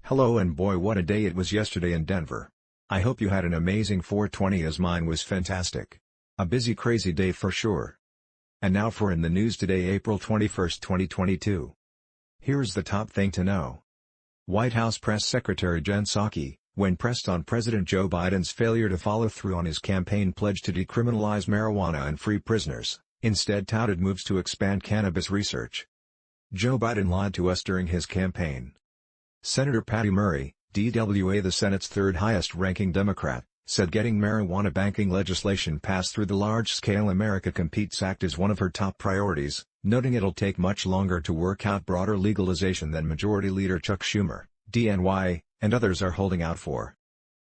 Hello, and boy, what a day it was yesterday in Denver. I hope you had an amazing 420 as mine was fantastic. A busy, crazy day for sure. And now for in the news today, April 21st, 2022. Here's the top thing to know. White House Press Secretary Jen Psaki, when pressed on President Joe Biden's failure to follow through on his campaign pledge to decriminalize marijuana and free prisoners, instead touted moves to expand cannabis research. Joe Biden lied to us during his campaign. Senator Patty Murray, DWA, the Senate's third highest-ranking Democrat, said getting marijuana banking legislation passed through the Large-Scale America Competes Act is one of her top priorities, noting it'll take much longer to work out broader legalization than Majority Leader Chuck Schumer, DNY, and others are holding out for.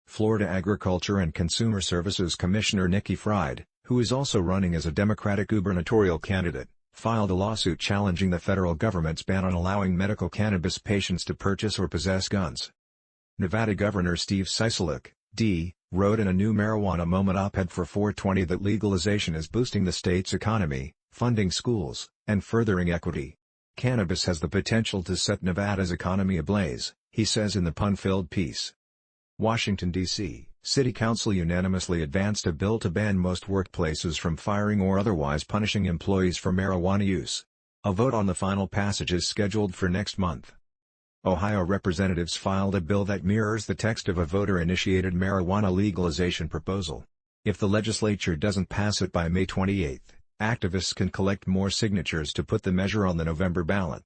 Florida Agriculture and Consumer Services Commissioner Nikki Fried, who is also running as a Democratic gubernatorial candidate, filed a lawsuit challenging the federal government's ban on allowing medical cannabis patients to purchase or possess guns. Nevada Governor Steve Sisolak, D., wrote in a new Marijuana Moment op-ed for 420 that legalization is boosting the state's economy, funding schools, and furthering equity. Cannabis has the potential to set Nevada's economy ablaze, he says in the pun-filled piece. Washington, D.C. City Council unanimously advanced a bill to ban most workplaces from firing or otherwise punishing employees for marijuana use. A vote on the final passage is scheduled for next month. Ohio representatives filed a bill that mirrors the text of a voter-initiated marijuana legalization proposal. If the legislature doesn't pass it by May 28, activists can collect more signatures to put the measure on the November ballot.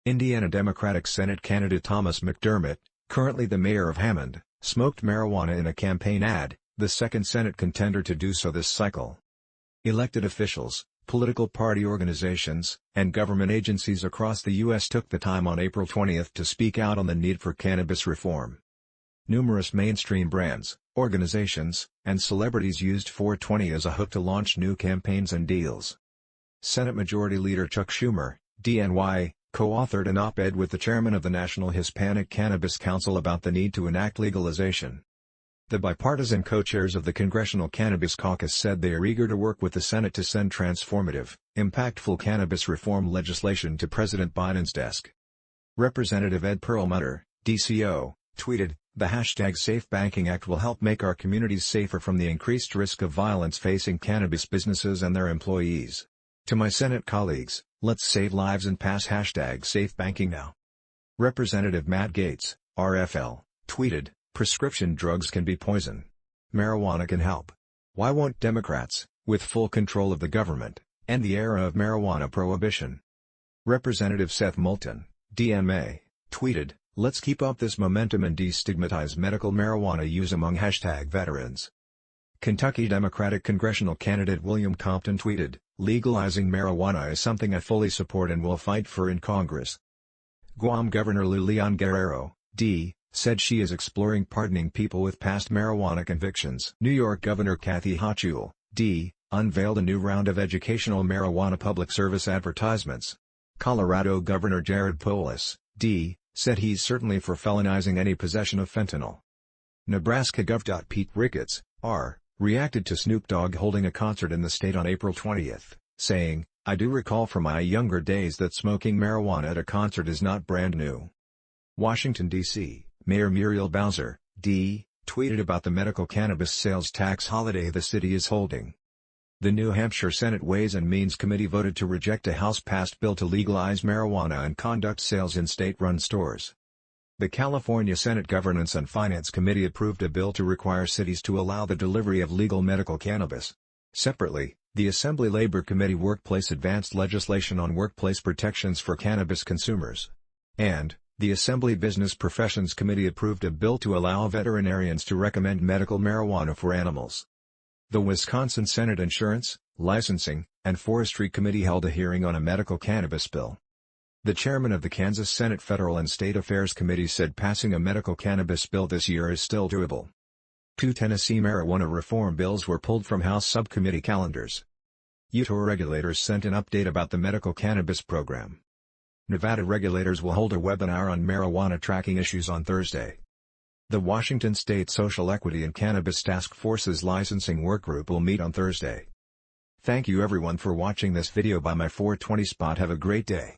Indiana Democratic Senate candidate Thomas McDermott, currently the mayor of Hammond, smoked marijuana in a campaign ad, the second Senate contender to do so this cycle. Elected officials, political party organizations, and government agencies across the U.S. took the time on April 20 to speak out on the need for cannabis reform. Numerous mainstream brands, organizations, and celebrities used 420 as a hook to launch new campaigns and deals. Senate Majority Leader Chuck Schumer, DNY, co-authored an op-ed with the chairman of the National Hispanic Cannabis Council about the need to enact legalization. The bipartisan co-chairs of the Congressional Cannabis Caucus said they are eager to work with the Senate to send transformative, impactful cannabis reform legislation to President Biden's desk. Representative Ed Perlmutter, DCO, tweeted, "The hashtag Safe Banking Act will help make our communities safer from the increased risk of violence facing cannabis businesses and their employees. To my Senate colleagues, let's save lives and pass hashtag Safe Banking now." Representative Matt Gaetz, RFL, tweeted, "Prescription drugs can be poison. Marijuana can help. Why won't Democrats, with full control of the government, end the era of marijuana prohibition?" Representative Seth Moulton, DMA, tweeted, "Let's keep up this momentum and destigmatize medical marijuana use among hashtag veterans." Kentucky Democratic congressional candidate William Compton tweeted, "Legalizing marijuana is something I fully support and will fight for in Congress." Guam Governor Lilian Guerrero, D., said she is exploring pardoning people with past marijuana convictions. New York Governor Kathy Hochul, D., unveiled a new round of educational marijuana public service advertisements. Colorado Governor Jared Polis, D., said he's certainly for felonizing any possession of fentanyl. Nebraska Gov. Pete Ricketts, R., reacted to Snoop Dogg holding a concert in the state on April 20, saying, "I do recall from my younger days that smoking marijuana at a concert is not brand new." Washington, D.C., Mayor Muriel Bowser, D., tweeted about the medical cannabis sales tax holiday the city is holding. The New Hampshire Senate Ways and Means Committee voted to reject a House-passed bill to legalize marijuana and conduct sales in state-run stores. The California Senate Governance and Finance Committee approved a bill to require cities to allow the delivery of legal medical cannabis. Separately, the Assembly Labor Committee Workplace advanced legislation on workplace protections for cannabis consumers. And, the Assembly Business Professions Committee approved a bill to allow veterinarians to recommend medical marijuana for animals. The Wisconsin Senate Insurance, Licensing, and Forestry Committee held a hearing on a medical cannabis bill. The chairman of the Kansas Senate Federal and State Affairs Committee said passing a medical cannabis bill this year is still doable. 2 Tennessee marijuana reform bills were pulled from House subcommittee calendars. Utah regulators sent an update about the medical cannabis program. Nevada regulators will hold a webinar on marijuana tracking issues on Thursday. The Washington State Social Equity and Cannabis Task Force's licensing workgroup will meet on Thursday. Thank you everyone for watching this video by My420Spot. Have a great day.